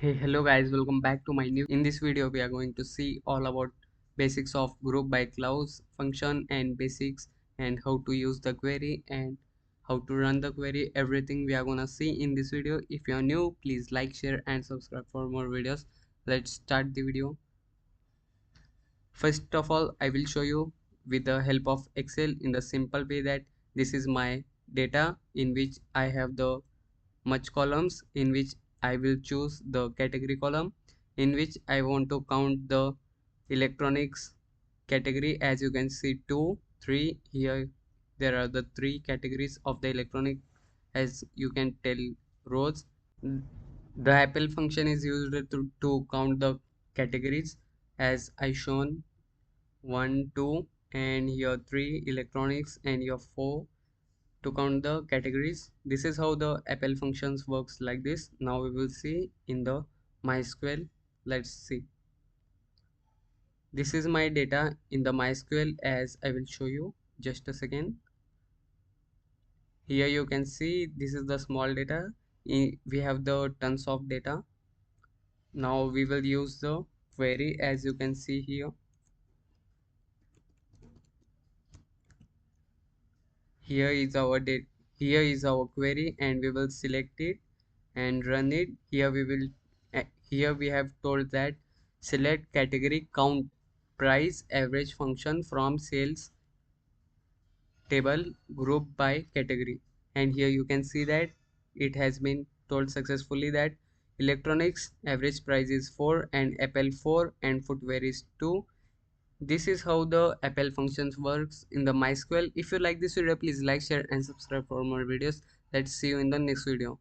Hey, hello guys, welcome back to my new. In this video, we are going to see all about basics of group by clause function and basics and how to use the query and how to run the query. Everything we are gonna see in this video. If you are new, please like, share, and subscribe for more videos. Let's start the video. First of all, I will show you with the help of Excel in the simple way that this is my data in which I have the much columns in which I will choose the category column in which I want to count the electronics category. As you can see, 2 3 here there are the three categories of the electronic. As you can tell, rows. The appel function is used to count the categories as I shown 1 2 and here 3 electronics and here 4 to count the categories. This is how the appel functions works like this. Now we will see in the MySQL. Let's see. This is my data in the MySQL as I will show you just a second. Here you can see this is the small data. We have the tons of data. Now we will use the query as you can see here. Here is our date. Here is our query and we will select it and run it. Here we will here we have told that select category count price average function from sales table group by category, and here you can see that it has been told successfully that electronics average price is 4 and apple 4 and footwear is 2. This is how the appel functions works in the MySQL. If you like this video, please like, share, and subscribe for more videos. Let's see you in the next video.